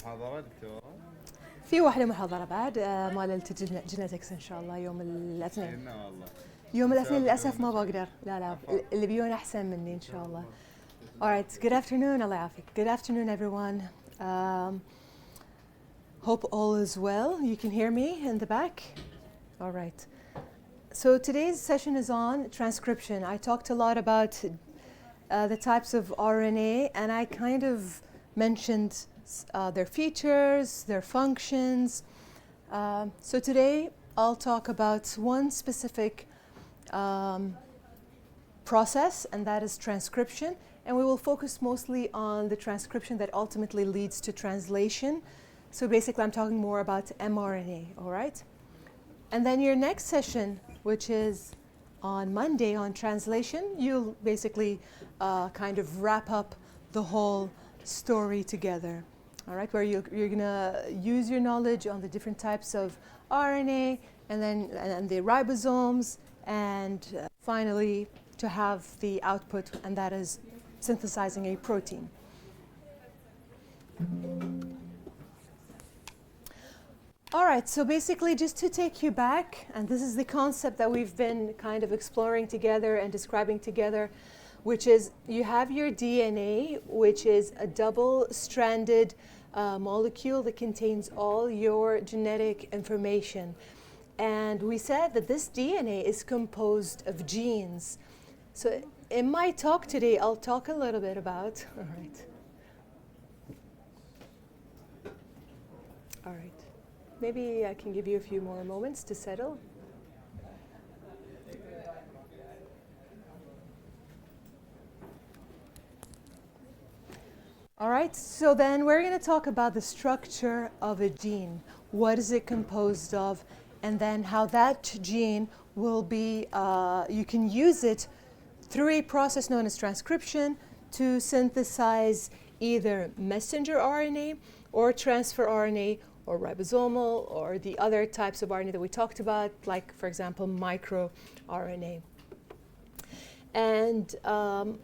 محاضرة دكتور؟ في واحدة محاضرة بعد مال الجينيتكس إن شاء الله يوم الاثنين. زينا والله. يوم الاثنين نسافر للأسف ما ونسافر. بقدر. لا عفوا. اللي بيون أحسن مني إن شاء الله. Alright, good afternoon. الله يعافيك. Good afternoon everyone. Hope all is well. You can hear me in the back? Alright. So today's session is on transcription. I talked a lot about the types of RNA, and I kind of mentioned their features, their functions. So today I'll talk about one specific process, and that is transcription. And we will focus mostly on the transcription that ultimately leads to translation. So basically I'm talking more about mRNA, all right? And then your next session, which is on Monday on translation, you'll basically kind of wrap up the whole story together, all right? Where you're gonna use your knowledge on the different types of RNA and then the ribosomes, and finally to have the output, and that is synthesizing a protein. All right, so basically just to take you back, and this is the concept that we've been kind of exploring together and describing together, which is you have your DNA, which is a double-stranded molecule that contains all your genetic information. And we said that this DNA is composed of genes. So in my talk today, I'll talk a little bit about, all right. Maybe I can give you a few more moments to settle. All right, so then we're going to talk about the structure of a gene. What is it composed of? And then how that gene will be, you can use it through a process known as transcription to synthesize either messenger RNA or transfer RNA or ribosomal or the other types of RNA that we talked about, like, for example, microRNA. And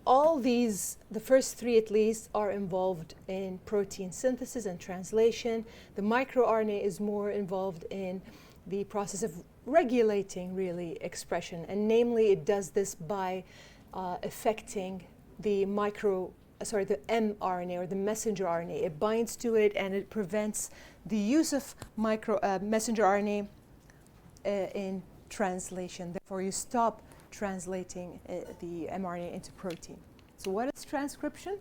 all these, the first three at least, are involved in protein synthesis and translation. The microRNA is more involved in the process of regulating, really, expression. And namely, it does this by affecting the the mRNA or the messenger RNA. It binds to it and it prevents the use of messenger RNA in translation. Therefore, you stop translating the mRNA into protein. So what is transcription?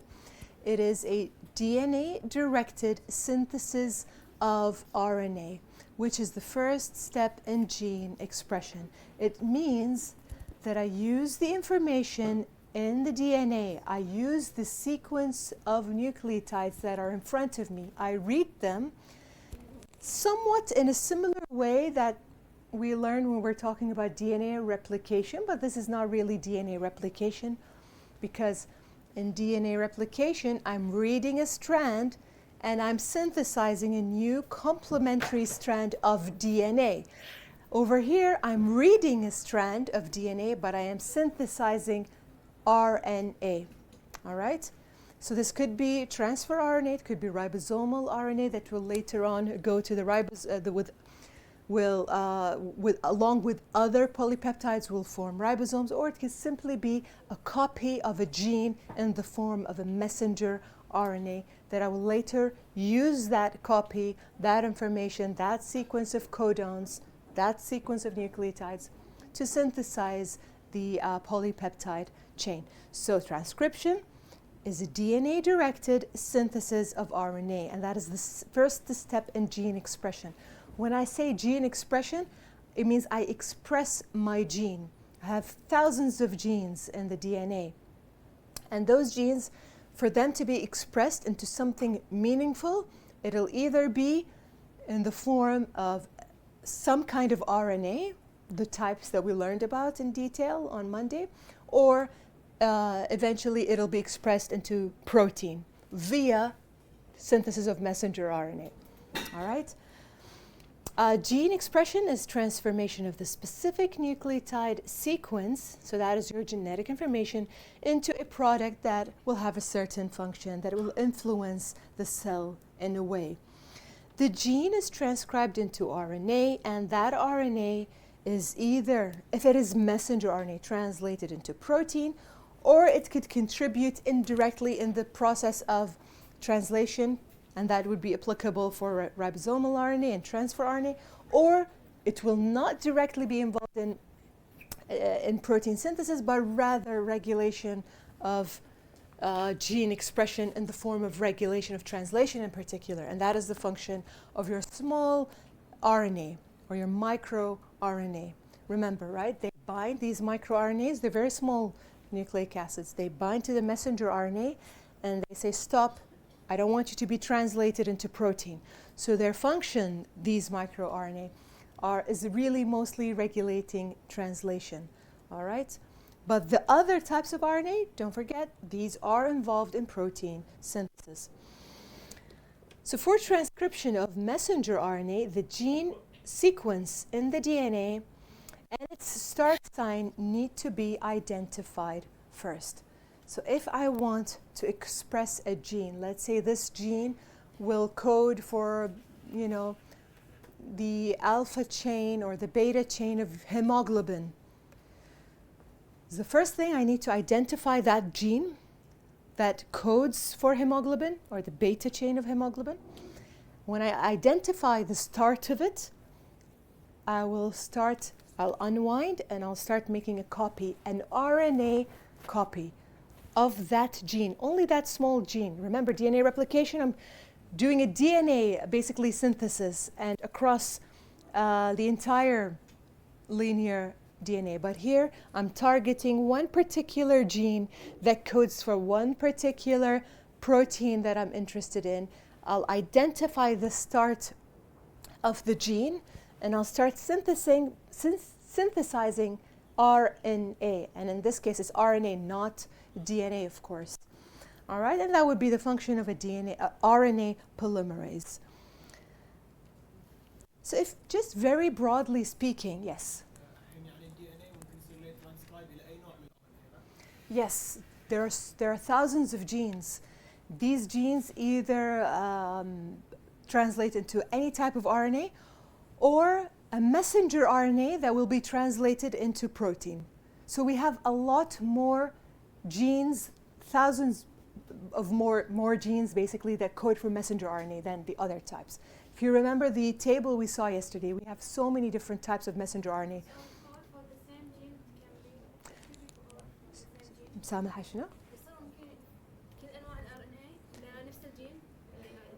It is a DNA-directed synthesis of RNA, which is the first step in gene expression. It means that I use the information in the DNA. I use the sequence of nucleotides that are in front of me. I read them somewhat in a similar way that we learn when we're talking about DNA replication, but this is not really DNA replication, because in DNA replication, I'm reading a strand and I'm synthesizing a new complementary strand of DNA. Over here, I'm reading a strand of DNA, but I am synthesizing RNA, all right? So this could be transfer RNA, it could be ribosomal RNA that will later on go to the along with other polypeptides will form ribosomes, or it can simply be a copy of a gene in the form of a messenger RNA that I will later use that copy, that information, that sequence of codons, that sequence of nucleotides to synthesize the polypeptide chain. So transcription is a DNA-directed synthesis of RNA, and that is the first step in gene expression. When I say gene expression, it means I express my gene. I have thousands of genes in the DNA. And those genes, for them to be expressed into something meaningful, it'll either be in the form of some kind of RNA, the types that we learned about in detail on Monday, or eventually it'll be expressed into protein via synthesis of messenger RNA. All right? Gene expression is transformation of the specific nucleotide sequence, so that is your genetic information, into a product that will have a certain function, that will influence the cell in a way. The gene is transcribed into RNA, and that RNA is either, if it is messenger RNA, translated into protein, or it could contribute indirectly in the process of translation, and that would be applicable for ribosomal RNA and transfer RNA, or it will not directly be involved in protein synthesis, but rather regulation of gene expression in the form of regulation of translation in particular. And that is the function of your small RNA or your microRNA. Remember, right? They bind these microRNAs, they're very small nucleic acids. They bind to the messenger RNA and they say, stop, I don't want you to be translated into protein. So their function, these microRNA, is really mostly regulating translation, all right? But the other types of RNA, don't forget, these are involved in protein synthesis. So for transcription of messenger RNA, the gene sequence in the DNA and its start sign need to be identified first. So if I want to express a gene, let's say this gene will code for, you know, the alpha chain or the beta chain of hemoglobin. The first thing I need to identify that gene that codes for hemoglobin or the beta chain of hemoglobin. When I identify the start of it, I'll unwind and I'll start making a copy, an RNA copy of that gene, only that small gene. Remember, DNA replication, I'm doing a DNA basically synthesis and across the entire linear DNA. But here I'm targeting one particular gene that codes for one particular protein that I'm interested in. I'll identify the start of the gene and I'll start synthesizing RNA. And in this case, it's RNA, not DNA, of course. All right, and that would be the function of a RNA polymerase. So if just very broadly speaking, yes? Yes, there are thousands of genes. These genes either translate into any type of RNA or a messenger RNA that will be translated into protein. So we have a lot more genes, thousands of more genes basically that code for messenger RNA than the other types. If you remember the table we saw yesterday, we have so many different types of messenger RNA. سامحة شنو؟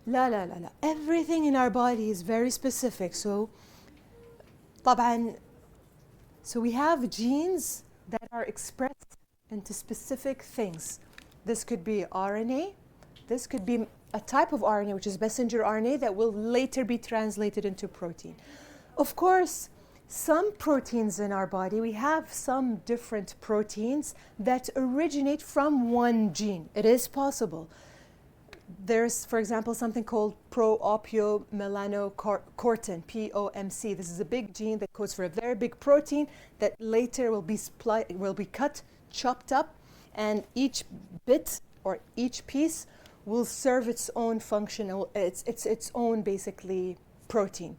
لا لا لا لا. Everything in our body is very specific. So طبعا, so we have genes that are expressed into specific things. This could be RNA. This could be a type of RNA, which is messenger RNA, that will later be translated into protein. Of course, some proteins in our body, we have some different proteins that originate from one gene. It is possible. There's, for example, something called pro-opiomelanocortin, POMC. This is a big gene that codes for a very big protein that later will be cut, chopped up, and each bit or each piece will serve its own function. It's its own basically protein.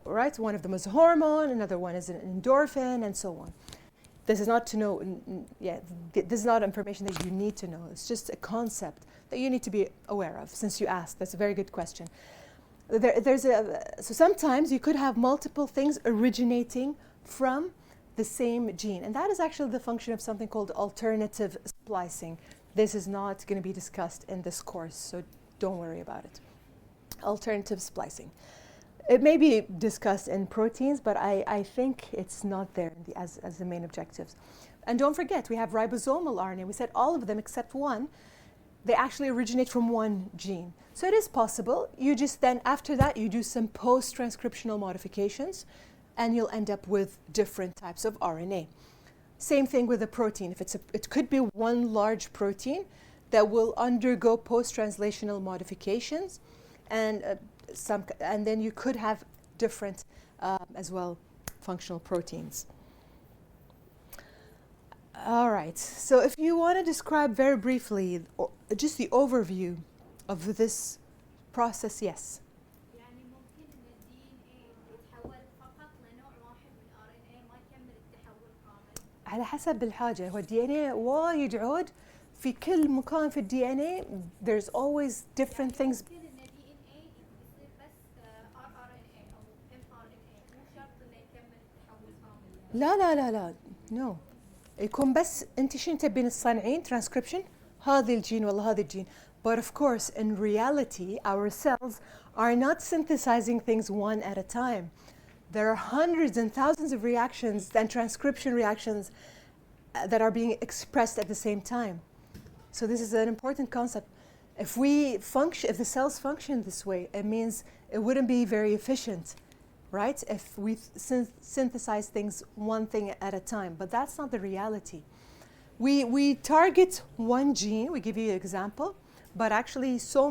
Right? One of them is a hormone, another one is an endorphin, and so on. This is not to know, this is not information that you need to know. It's just a concept that you need to be aware of, since you asked. That's a very good question. So sometimes you could have multiple things originating from the same gene, and that is actually the function of something called alternative splicing. This is not going to be discussed in this course, so don't worry about it. Alternative splicing. It may be discussed in proteins, but I think it's not there as the main objectives. And don't forget, we have ribosomal RNA. We said all of them except one, they actually originate from one gene. So it is possible. You just then, after that, you do some post-transcriptional modifications, and you'll end up with different types of RNA. Same thing with a protein. If it could be one large protein that will undergo post-translational modifications, and then you could have different as well functional proteins. All right, so if you want to describe very briefly just the overview of this process, yes. على حسب الحاجة. هو الدي ان اي وايد عود في كل مكان في الدي ان اي there's always different things. لا لا لا لا no يكون بس انت شنو تبين تصنعين transcription هذه الجين والله هذا الجين. But of course in reality our cells are not synthesizing things one at a time. There are hundreds and thousands of reactions and transcription reactions that are being expressed at the same time. So this is an important concept. If the cells function this way, it means it wouldn't be very efficient, right? If we synthesize things one thing at a time, but that's not the reality. We target one gene, we give you an example, but actually so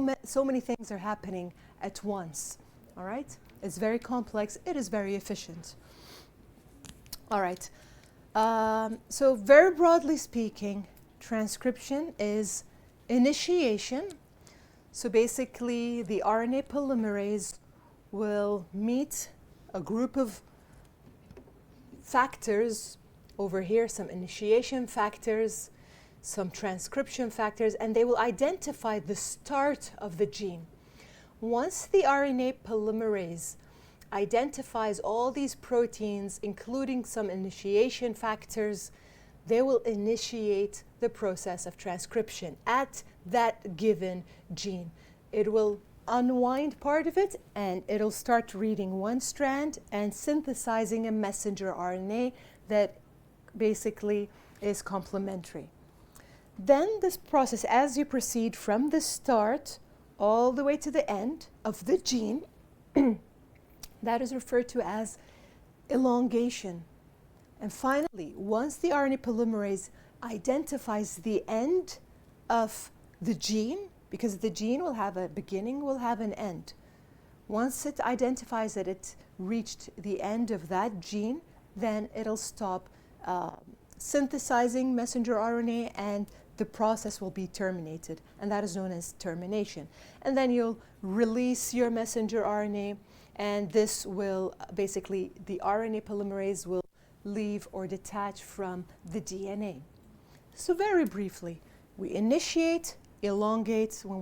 many things are happening at once, all right? It's very complex, it is very efficient. All right, so very broadly speaking, transcription is initiation. So basically the RNA polymerase will meet a group of factors over here, some initiation factors, some transcription factors, and they will identify the start of the gene. Once the RNA polymerase identifies all these proteins, including some initiation factors, they will initiate the process of transcription at that given gene. It will unwind part of it and it'll start reading one strand and synthesizing a messenger RNA that basically is complementary. Then this process, as you proceed from the start all the way to the end of the gene, that is referred to as elongation. And finally, once the RNA polymerase identifies the end of the gene, because the gene will have a beginning, will have an end. Once it identifies that it reached the end of that gene, then it'll stop synthesizing messenger RNA and the process will be terminated. And that is known as termination. And then you'll release your messenger RNA and this will basically, the RNA polymerase will leave or detach from the DNA. So very briefly, we initiate, elongate. When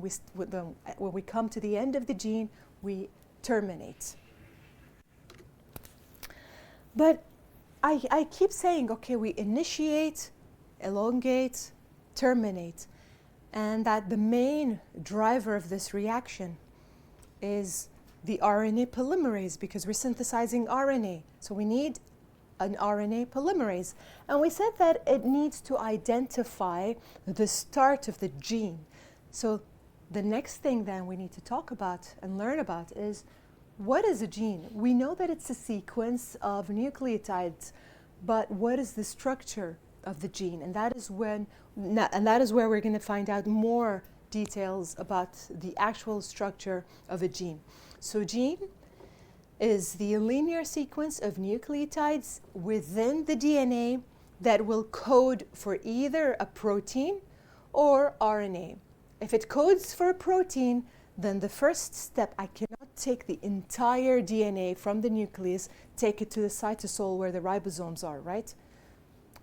we come to the end of the gene, we terminate. But I keep saying, okay, we initiate, elongate, terminate, and that the main driver of this reaction is the RNA polymerase because we're synthesizing RNA. So we need an RNA polymerase. And we said that it needs to identify the start of the gene. So the next thing then we need to talk about and learn about is what is a gene? We know that it's a sequence of nucleotides, but what is the structure of the gene? And that is where we're going to find out more details about the actual structure of a gene. So gene is the linear sequence of nucleotides within the DNA that will code for either a protein or RNA. If it codes for a protein, then the first step, I cannot take the entire DNA from the nucleus, take it to the cytosol where the ribosomes are, right?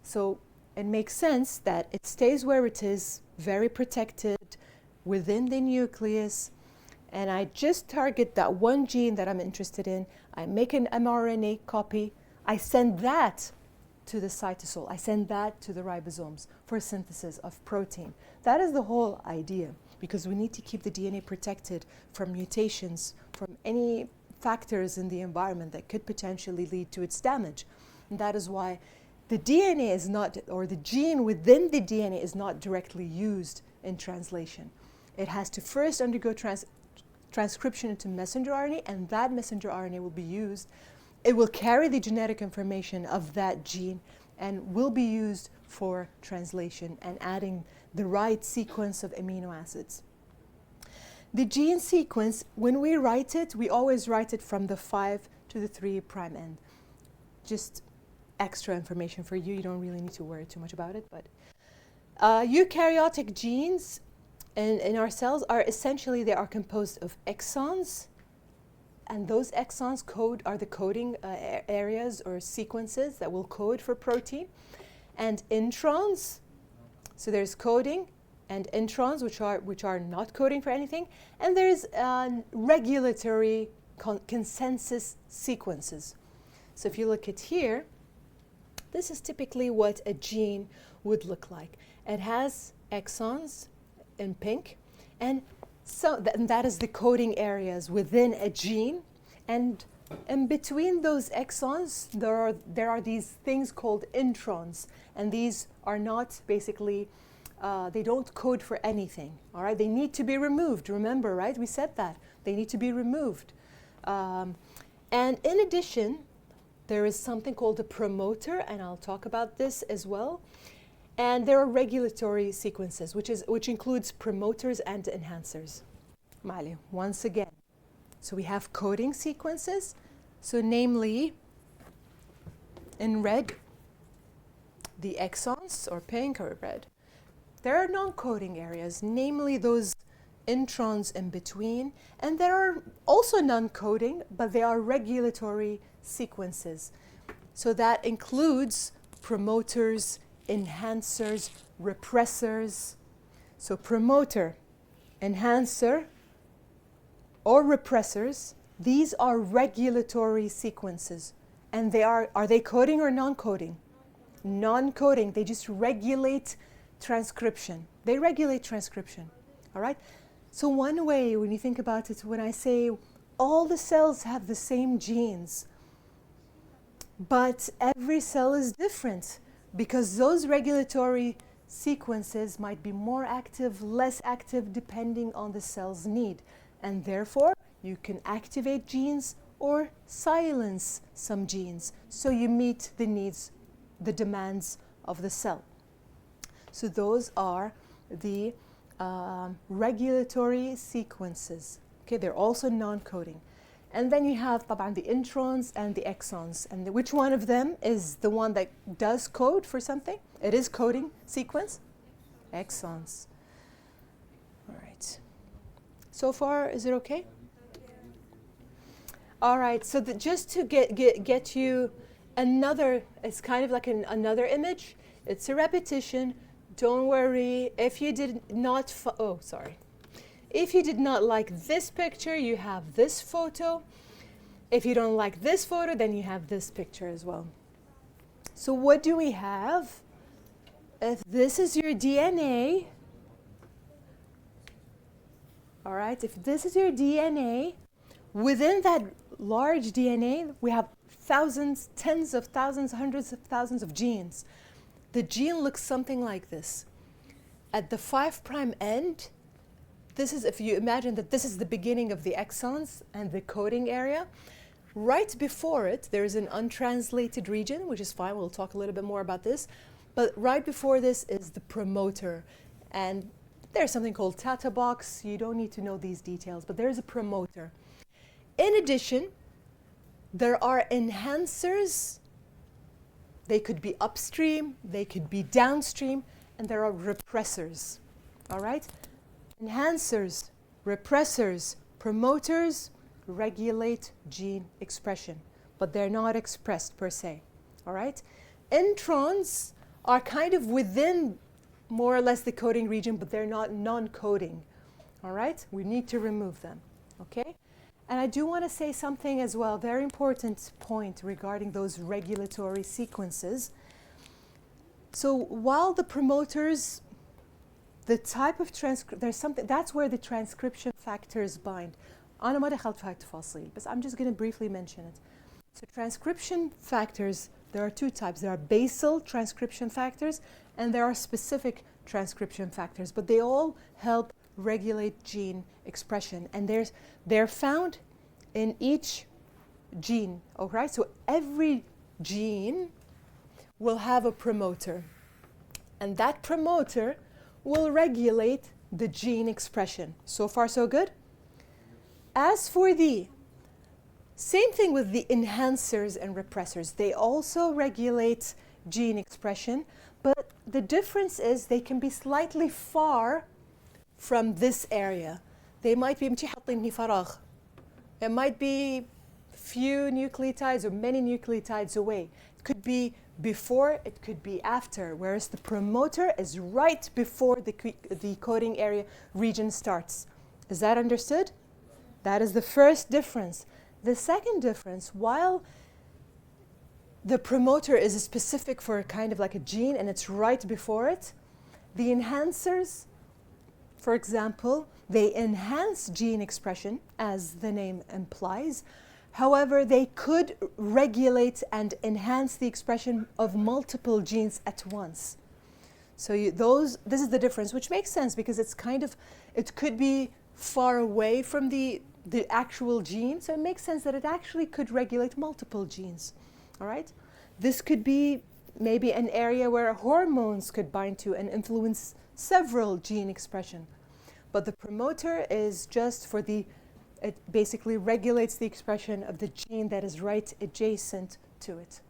So it makes sense that it stays where it is, very protected within the nucleus, and I just target that one gene that I'm interested in. I make an mRNA copy. I send that to the cytosol. I send that to the ribosomes for synthesis of protein. That is the whole idea, because we need to keep the DNA protected from mutations, from any factors in the environment that could potentially lead to its damage. And that is why the DNA is not, or the gene within the DNA is not directly used in translation. It has to first undergo transcription into messenger RNA, and that messenger RNA will be used. It will carry the genetic information of that gene and will be used for translation and adding the right sequence of amino acids. The gene sequence, when we write it, we always write it from the 5 to the 3' end. Just extra information for you. You don't really need to worry too much about it. But eukaryotic genes in our cells are essentially, they are composed of exons, and those exons are the coding areas or sequences that will code for protein. and introns. So there's coding and introns, which are not coding for anything, and there's regulatory consensus sequences. So if you look at here, this is typically what a gene would look like. It has exons in pink, and so that is the coding areas within a gene, and in between those exons there are these things called introns, and these are not basically they don't code for anything. All right, they need to be removed. Remember, right? We said that they need to be removed. And in addition, there is something called a promoter, and I'll talk about this as well. And there are regulatory sequences, which includes promoters and enhancers. Mali, once again. So we have coding sequences. So namely, in red, the exons, or pink or red. There are non-coding areas, namely those introns in between. And there are also non-coding, but they are regulatory sequences. So that includes promoters, enhancers, repressors. So promoter, enhancer, or repressors, these are regulatory sequences. And are they coding or non-coding? Non-coding. They just regulate transcription. They regulate transcription. All right? So one way, when you think about it, when I say all the cells have the same genes, but every cell is different, because those regulatory sequences might be more active, less active, depending on the cell's need. And therefore, you can activate genes or silence some genes, so you meet the needs, the demands of the cell. So those are the regulatory sequences. Okay, they're also non-coding. And then you have the introns and the exons. And which one of them is the one that does code for something? It is coding sequence? Exons. All right. So far, is it okay? All right, so just to get you another, it's kind of like another image. It's a repetition. Don't worry. If you did not, if you did not like this picture, you have this photo. If you don't like this photo, then you have this picture as well. So what do we have? If this is your DNA, all right, if this is your DNA, within that large DNA, we have thousands, tens of thousands, hundreds of thousands of genes. The gene looks something like this. At the 5' end, this is, if you imagine that this is the beginning of the exons and the coding area. Right before it, there is an untranslated region, which is fine. We'll talk a little bit more about this. But right before this is the promoter. And there's something called Tata box. You don't need to know these details, but there's a promoter. In addition, there are enhancers. They could be upstream, they could be downstream, and there are repressors. All right? Enhancers, repressors, promoters regulate gene expression, but they're not expressed per se. All right? Introns are kind of within more or less the coding region, but they're not non-coding. All right? We need to remove them. Okay? And I do want to say something as well, very important point regarding those regulatory sequences. So while the promoters, the type of there's something, that's where the transcription factors bind. أنا ما دخلت في هاي التفاصيل, but I'm just going to briefly mention it. So transcription factors, there are two types. There are basal transcription factors and there are specific transcription factors, but they all help regulate gene expression, and they're found in each gene. Okay, so every gene will have a promoter, and that promoter will regulate the gene expression. So far, so good. As for the same thing with the enhancers and repressors, they also regulate gene expression, but the difference is they can be slightly far from this area. They might be it might be few nucleotides or many nucleotides away. It could be before, it could be after, whereas the promoter is right before the coding area region starts. Is that understood? That is the first difference. The second difference, while the promoter is specific for kind of like a gene and it's right before it, the enhancers, for example, they enhance gene expression, as the name implies. However, they could regulate and enhance the expression of multiple genes at once. So this is the difference, which makes sense because it's kind of, it could be far away from the actual gene, so it makes sense that it actually could regulate multiple genes. All right? This could be maybe an area where hormones could bind to and influence several gene expression. But the promoter is just for it basically regulates the expression of the gene that is right adjacent to it.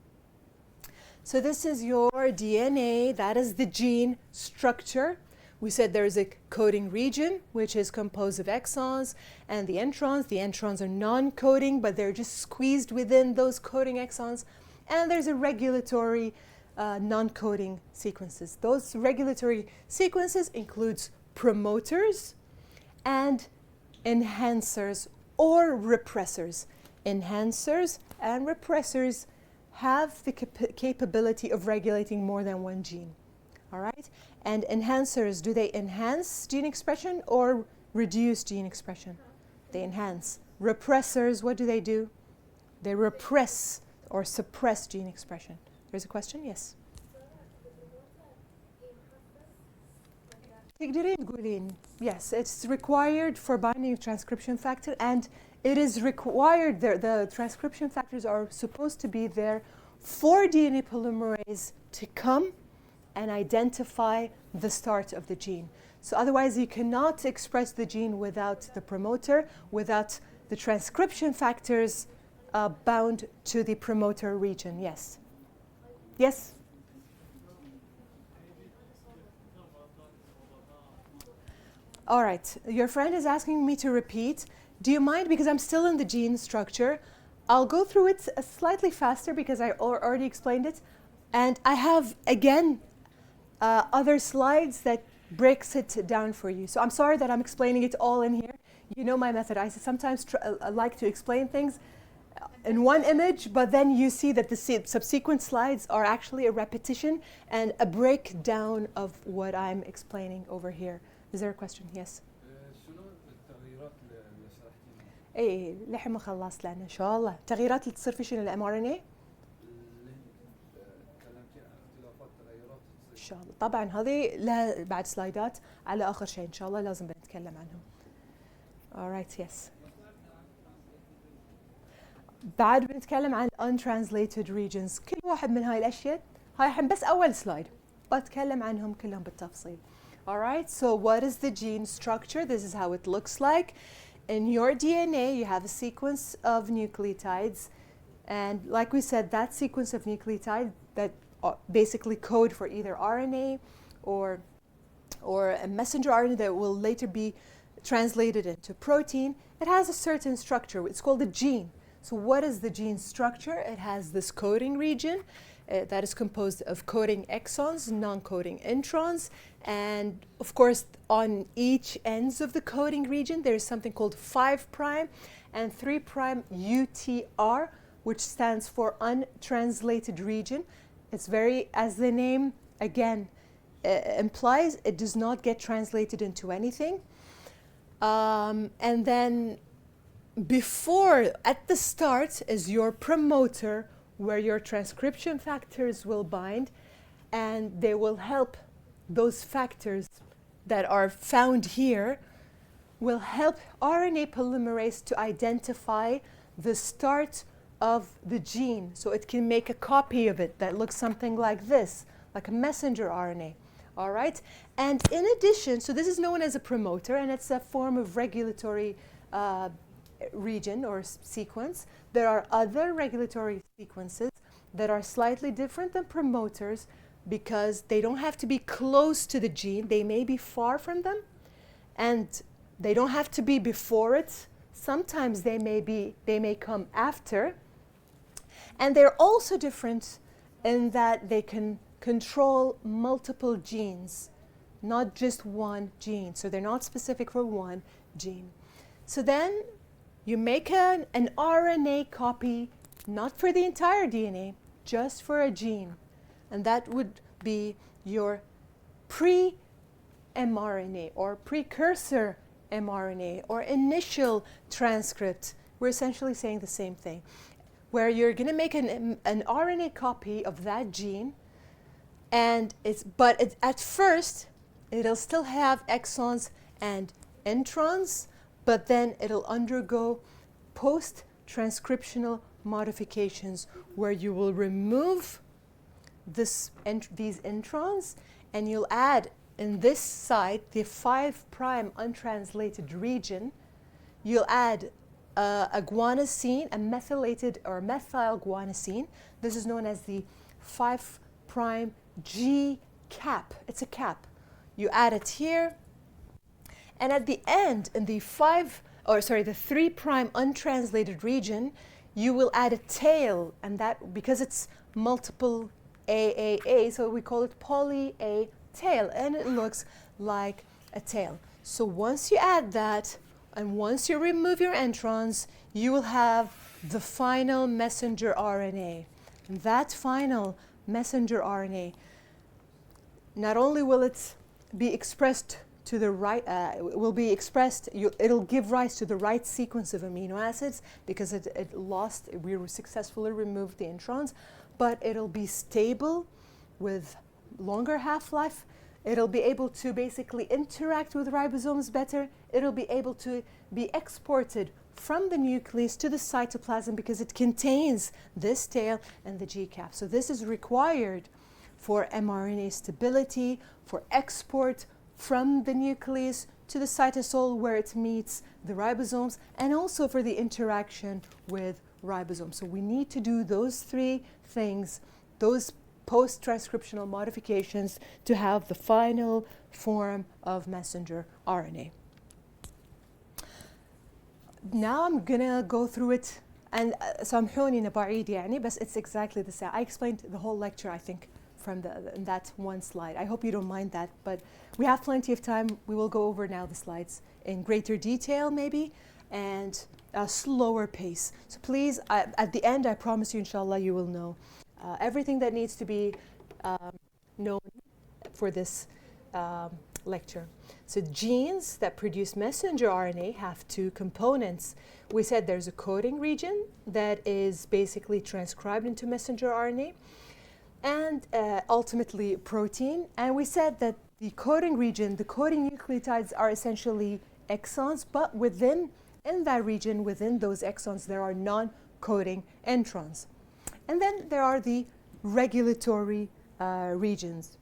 So this is your DNA, that is the gene structure. We said there is a coding region, which is composed of exons and the introns. The introns are non-coding, but they're just squeezed within those coding exons. And there's a regulatory non-coding sequences. Those regulatory sequences includes promoters and enhancers or repressors. Enhancers and repressors have the capability of regulating more than one gene. All right? And enhancers, do they enhance gene expression or reduce gene expression? They enhance. Repressors, what do? They repress or suppress gene expression. There's a question? Yes. Yes, it's required for binding of transcription factor, and it is required, the transcription factors are supposed to be there for DNA polymerase to come and identify the start of the gene. So otherwise you cannot express the gene without the promoter, without the transcription factors bound to the promoter region. Yes? Yes? All right, your friend is asking me to repeat. Do you mind, because I'm still in the gene structure, I'll go through it slightly faster because I already explained it. And I have, again, other slides that breaks it down for you. So I'm sorry that I'm explaining it all in here. You know my method. I sometimes like to explain things in one image, but then you see that the subsequent slides are actually a repetition and a breakdown of what I'm explaining over here. Is there a question? Yes. شنو التغييرات اللي شرحتيها؟ ايه لحين ما خلصت لنا ان شاء الله. التغييرات اللي تصير في شنو الام ار ان اي؟ تكلمتي عن اختلافات تغيرات ان شاء الله. طبعا هذه لها بعد سلايدات على اخر شيء ان شاء الله لازم بنتكلم عنهم. Alright, yes. بعد بنتكلم عن untranslated regions. كل واحد من هاي الاشياء هاي الحين بس اول سلايد بتكلم عنهم كلهم بالتفصيل. Alright, so what is the gene structure? This is how it looks like. In your DNA, you have a sequence of nucleotides. And like we said, that sequence of nucleotides that basically code for either RNA or a messenger RNA that will later be translated into protein, it has a certain structure. It's called a gene. So what is the gene structure? It has this coding region that is composed of coding exons, non-coding introns, and of course on each ends of the coding region there is something called 5' and 3' UTR, which stands for untranslated region. It's very, as the name again implies, it does not get translated into anything. And then before, at the start, is your promoter, where your transcription factors will bind, and they will help those factors that are found here will help RNA polymerase to identify the start of the gene. So it can make a copy of it that looks something like this, like a messenger RNA. All right? And in addition, so this is known as a promoter, and it's a form of regulatory region or sequence. There are other regulatory sequences that are slightly different than promoters because they don't have to be close to the gene. They may be far from them, and they don't have to be before it. Sometimes they may come after. And they're also different in that they can control multiple genes, not just one gene. So they're not specific for one gene. So then you make an RNA copy, not for the entire DNA, just for a gene. And that would be your pre-mRNA or precursor mRNA or initial transcript. We're essentially saying the same thing, where you're going to make an RNA copy of that gene, and at first it'll still have exons and introns, but then it'll undergo post-transcriptional modifications where you will remove these introns, and you'll add in this site, the 5' untranslated region, you'll add a guanosine, a methylated or methyl guanosine. This is known as the 5' G cap. It's a cap. You add it here, and at the end, in the 3' untranslated region, you will add a tail, and that, because it's multiple AAA, so we call it poly-A tail, and it looks like a tail. So once you add that, and once you remove your introns, you will have the final messenger RNA. And that final messenger RNA, not only will it be expressed to the right, it'll give rise to the right sequence of amino acids because we successfully removed the introns, but it'll be stable with longer half-life. It'll be able to basically interact with ribosomes better. It'll be able to be exported from the nucleus to the cytoplasm because it contains this tail and the G-cap. So this is required for mRNA stability, for export from the nucleus to the cytosol where it meets the ribosomes, and also for the interaction with ribosomes. So we need to do those three things, those post-transcriptional modifications, to have the final form of messenger RNA. Now I'm gonna go through it, and سامحوني أنا بعيد يعني, but it's exactly the same. I explained the whole lecture, I think, in that one slide. I hope you don't mind that, but we have plenty of time. We will go over now the slides in greater detail maybe, and a slower pace. So please, at the end, I promise you, inshallah, you will know everything that needs to be known for this lecture. So genes that produce messenger RNA have two components. We said there's a coding region that is basically transcribed into messenger RNA, and ultimately protein. And we said that the coding region, the coding nucleotides are essentially exons, but in that region, within those exons, there are non-coding introns. And then there are the regulatory regions.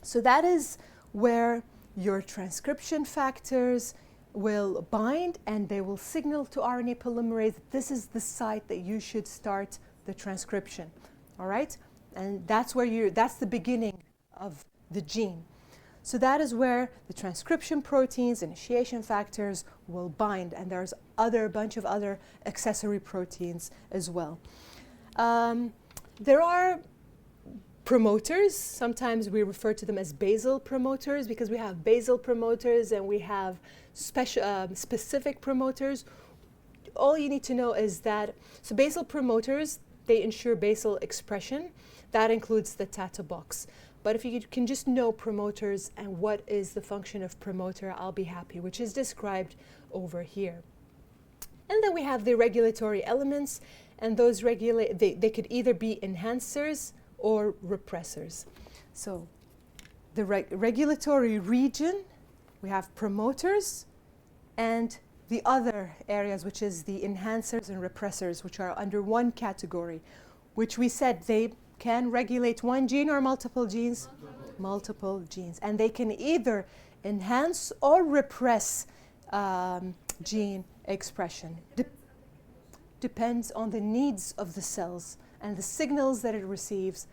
So that is where your transcription factors will bind, and they will signal to RNA polymerase, this is the site that you should start the transcription. All right? And that's the beginning of the gene. So that is where the transcription proteins, initiation factors will bind, and there's a bunch of other accessory proteins as well. There are promoters. Sometimes we refer to them as basal promoters because we have basal promoters and we have specific promoters. All you need to know is that, so basal promoters, they ensure basal expression. That includes the TATA box. But if you can just know promoters and what is the function of promoter, I'll be happy, which is described over here. And then we have the regulatory elements, and those they could either be enhancers or repressors. So the regulatory region, we have promoters, and the other areas, which is the enhancers and repressors, which are under one category, which we said they can regulate one gene or multiple genes? Multiple genes. And they can either enhance or repress gene expression. Depends on the needs of the cells and the signals that it receives.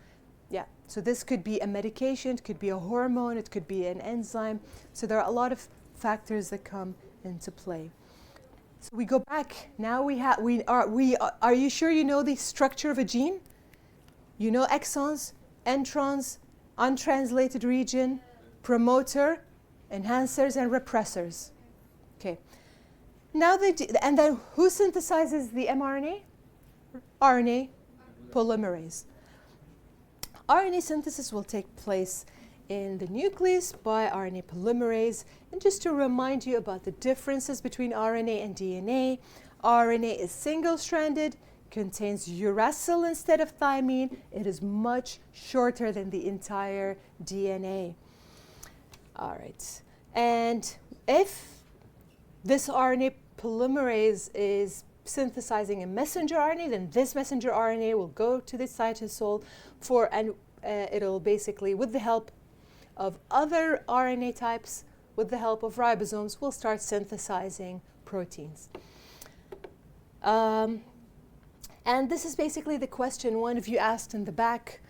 Yeah, so this could be a medication, it could be a hormone, it could be an enzyme. So there are a lot of factors that come into play. So we go back. Now are you sure you know the structure of a gene? You know exons, introns, untranslated region, promoter, enhancers, and repressors. Okay. Now and then who synthesizes the mRNA? RNA polymerase. RNA synthesis will take place in the nucleus by RNA polymerase. And just to remind you about the differences between RNA and DNA, RNA is single-stranded, contains uracil instead of thymine. It is much shorter than the entire DNA. All right. And if this RNA polymerase is synthesizing a messenger RNA, then this messenger RNA will go to the cytosol and it'll basically, with the help of other RNA types, with the help of ribosomes, will start synthesizing proteins. And this is basically the question one of you asked in the back,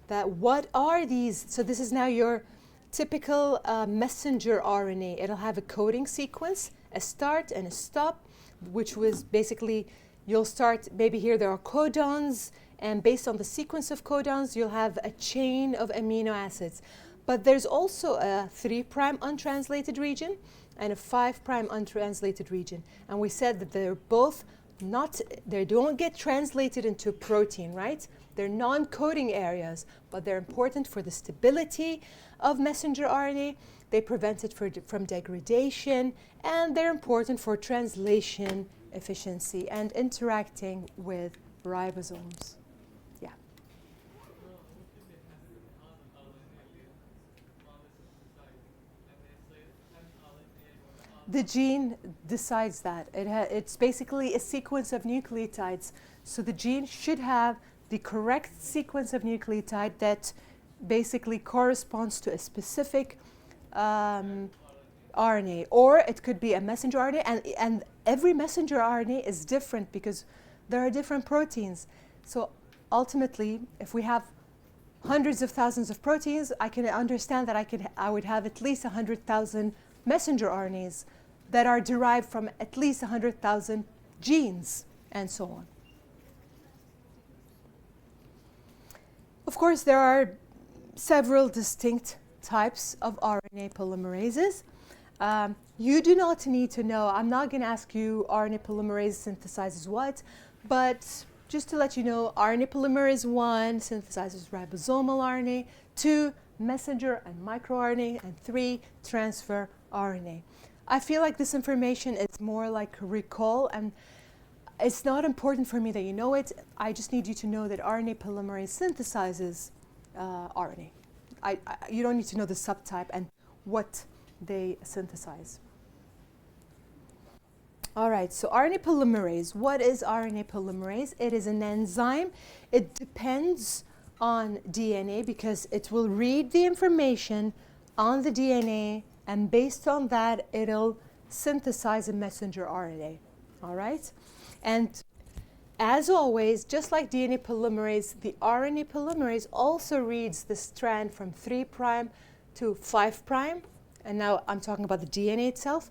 that what are these? So this is now your typical messenger RNA. It'll have a coding sequence, a start and a stop, which was basically, you'll start, maybe here there are codons, and based on the sequence of codons, you'll have a chain of amino acids. But there's also a 3' untranslated region and a 5' untranslated region. And we said that they're both they don't get translated into protein, right? They're non-coding areas, but they're important for the stability of messenger RNA. They prevent it from degradation, and they're important for translation efficiency and interacting with ribosomes. Yeah. The gene decides that. It's basically a sequence of nucleotides. So the gene should have the correct sequence of nucleotide that basically corresponds to a specific RNA, or it could be a messenger RNA, and every messenger RNA is different because there are different proteins. So ultimately, if we have hundreds of thousands of proteins, I can understand that I would have at least 100,000 messenger RNAs that are derived from at least 100,000 genes, and so on. Of course, there are several distinct types of RNA polymerases. You do not need to know, I'm not going to ask you RNA polymerase synthesizes what, but just to let you know, RNA polymerase 1 synthesizes ribosomal RNA, 2 messenger and microRNA, and 3 transfer RNA. I feel like this information is more like recall, and it's not important for me that you know it. I just need you to know that RNA polymerase synthesizes RNA. You don't need to know the subtype and what they synthesize. All right, so RNA polymerase. What is RNA polymerase? It is an enzyme. It depends on DNA because it will read the information on the DNA, and based on that, it'll synthesize a messenger RNA. All right? And as always, just like DNA polymerase, the RNA polymerase also reads the strand from 3' to 5'. And now I'm talking about the DNA itself.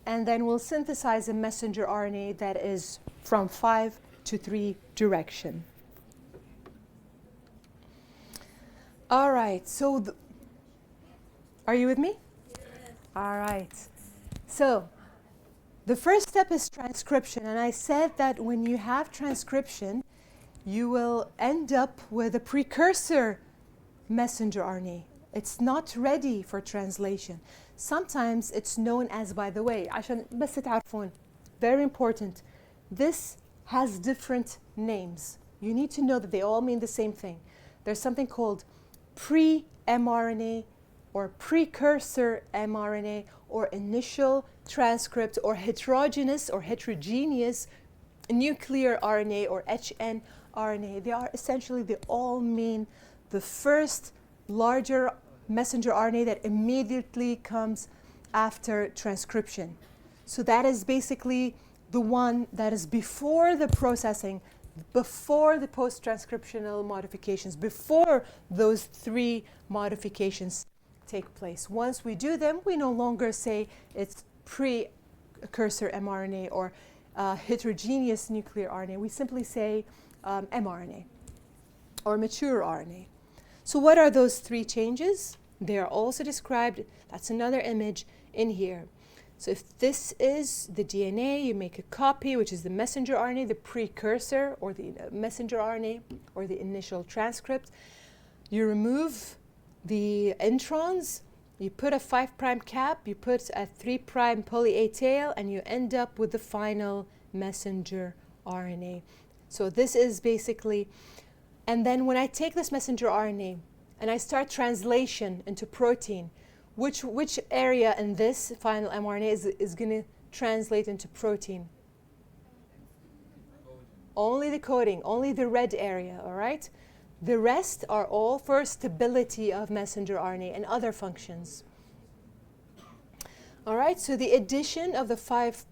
And then we'll synthesize a messenger RNA that is from 5 to 3 direction. All right, so are you with me? Yes. All right. So the first step is transcription. And I said that when you have transcription, you will end up with a precursor messenger RNA. It's not ready for translation. Sometimes it's known as, by the way, عشان بس تعرفون, very important, this has different names. You need to know that they all mean the same thing. There's something called pre-mRNA or precursor mRNA or initial transcript or heterogeneous nuclear RNA or hnRNA. They all mean the first larger messenger RNA that immediately comes after transcription. So that is basically the one that is before the processing, before the post-transcriptional modifications, before those 3 modifications take place. Once we do them, we no longer say it's precursor mRNA or heterogeneous nuclear RNA. We simply say mRNA. or mature RNA. So what are those three changes? They are also described, that's another image in here. So if this is the DNA, you make a copy, which is the messenger RNA, the precursor, or the messenger RNA, or the initial transcript. You remove the introns, you put a 5' cap, you put a 3' poly A tail, and you end up with the final messenger RNA. So this is basically, and then when I take this messenger RNA and I start translation into protein, which area in this final mRNA is going to translate into protein? Only the coding, only the red area, all right? The rest are all for stability of messenger RNA and other functions. All right, so the addition of the 5'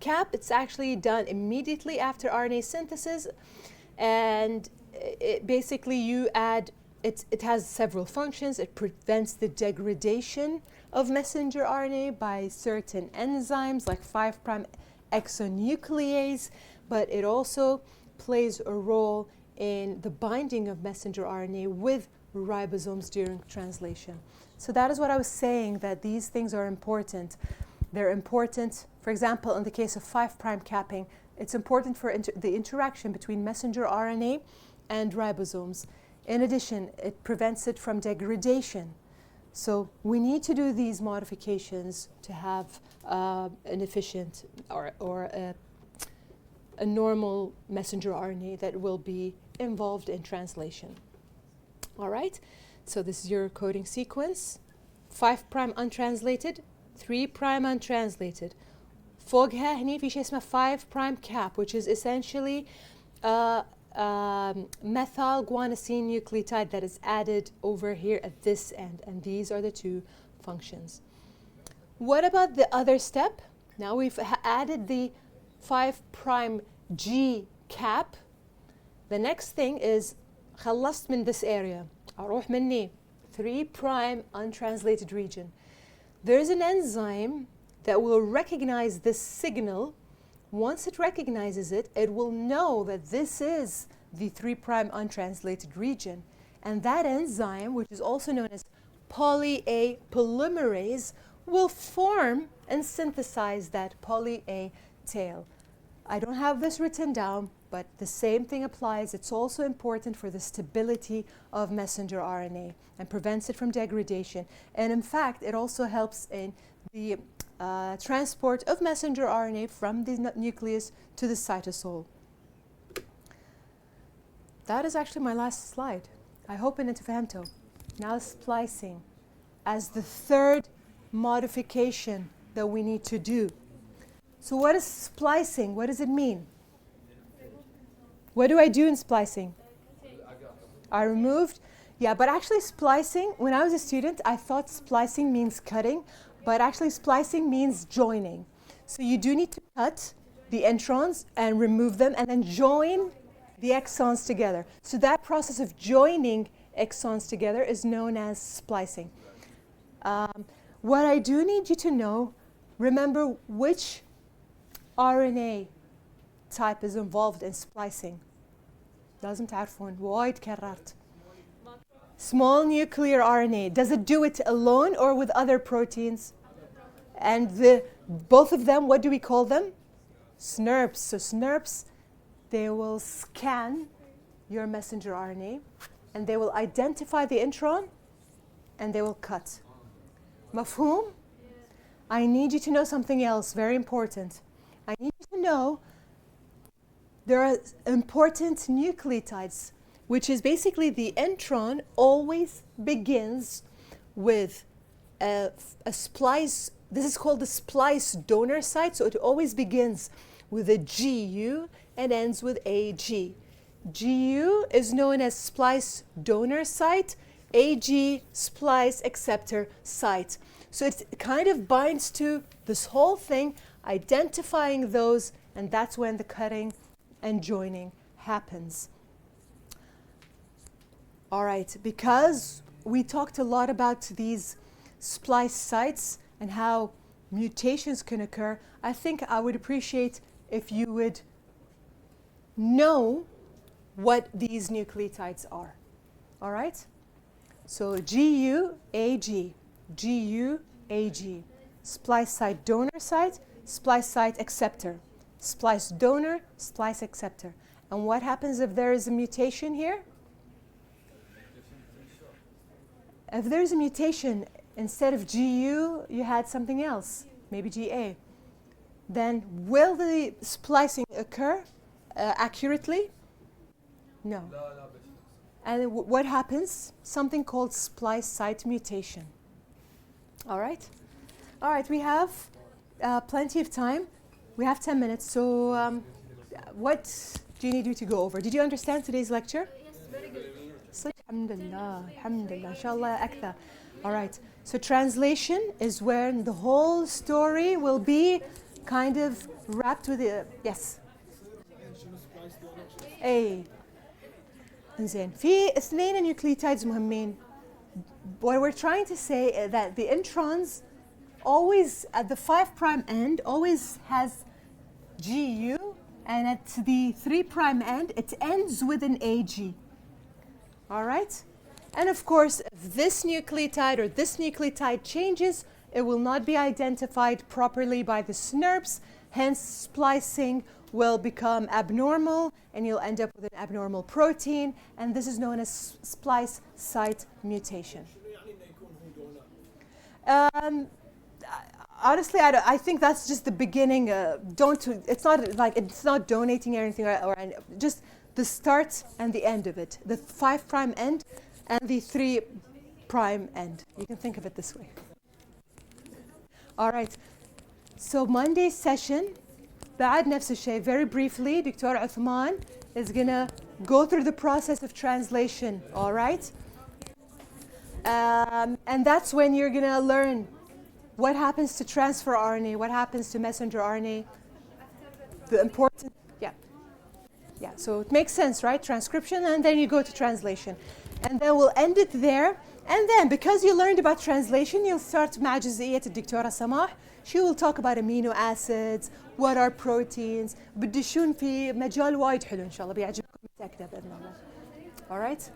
cap, it's actually done immediately after RNA synthesis, and basically you add, it has several functions. It prevents the degradation of messenger RNA by certain enzymes like 5' exonuclease, but it also plays a role in the binding of messenger RNA with ribosomes during translation. So that is what I was saying, that these things are important. They're important, for example, in the case of 5' capping, it's important for the interaction between messenger RNA and ribosomes. In addition, it prevents it from degradation. So we need to do these modifications to have an efficient or a normal messenger RNA that will be involved in translation. All right, so this is your coding sequence. 5' untranslated, 3' untranslated. فوقها هني في شيء اسمه 5' cap, which is essentially methyl guanosine nucleotide that is added over here at this end, and these are the two functions. What about the other step? Now we've added the 5' G cap. The next thing is خلصت من this area. أروح مني 3' untranslated region. There's an enzyme that will recognize this signal. Once it recognizes it, it will know that this is the 3' untranslated region. And that enzyme, which is also known as poly A polymerase, will form and synthesize that poly A tail. I don't have this written down, but the same thing applies. It's also important for the stability of messenger RNA and prevents it from degradation. And in fact, it also helps in the transport of messenger RNA from the nucleus to the cytosol. That is actually my last slide. I hope إن أنتوا فهمتوا. Now splicing as the third modification that we need to do. So what is splicing? What does it mean? What do I do in splicing? I removed, yeah, but actually splicing, when I was a student, I thought splicing means cutting, but actually splicing means joining. So you do need to cut the introns and remove them and then join the exons together. So that process of joining exons together is known as splicing. What I do need you to know, remember which RNA type is involved in splicing. لازم تعرفون وايد كررت. Small nuclear RNA. Does it do it alone or with other proteins? And both of them, what do we call them? SNRPs. So SNRPs, they will scan your messenger RNA and they will identify the intron and they will cut. مفهوم? I need you to know something else, very important. I need you to know there are important nucleotides, which is basically the intron always begins with a splice. This is called the splice donor site, so it always begins with a GU and ends with AG. GU is known as splice donor site, AG splice acceptor site. So it kind of binds to this whole thing, identifying those, and that's when the cutting and joining happens. All right, because we talked a lot about these splice sites and how mutations can occur, I think I would appreciate if you would know what these nucleotides are. All right? So GUAG, GUAG, splice site donor site, splice site acceptor, splice donor, splice acceptor. And what happens if there is a mutation here? If there is a mutation, instead of GU, you had something else, maybe GA. Then will the splicing occur accurately? No. And what happens? Something called splice site mutation. All right? All right, we have plenty of time. We have 10 minutes. So what do you need me to go over? Did you understand today's lecture? Yes, very good. Alhamdulillah, alhamdulillah, inshallah akthar. All right, so translation is where the whole story will be kind of wrapped with the, yes. اي انزين في اثنين nucleotides مهمين. What we're trying to say is that the introns always at the 5' end always has GU, and at the 3' end it ends with an AG. All right? And of course, if this nucleotide or this nucleotide changes, it will not be identified properly by the SNRPs, hence splicing will become abnormal and you'll end up with an abnormal protein, and this is known as splice site mutation. Honestly, I think that's just the beginning. It's not donating anything or just the start and the end of it. The 5' end and the 3' end. You can think of it this way. All right. So Monday's session, بعد نفس الشيء. Very briefly, Dr. Uthman is gonna go through the process of translation. All right. And that's when you're gonna learn what happens to transfer RNA, what happens to messenger RNA, the important, yeah, so it makes sense, right? Transcription, and then you go to translation. And then we'll end it there. And then, because you learned about translation, you'll start مع جزئية الدكتورة سماح. She will talk about amino acids, what are proteins. بدشون في مجال وايد حلو إن شاء الله بيعجبكم متأكدة بإذن الله. All right?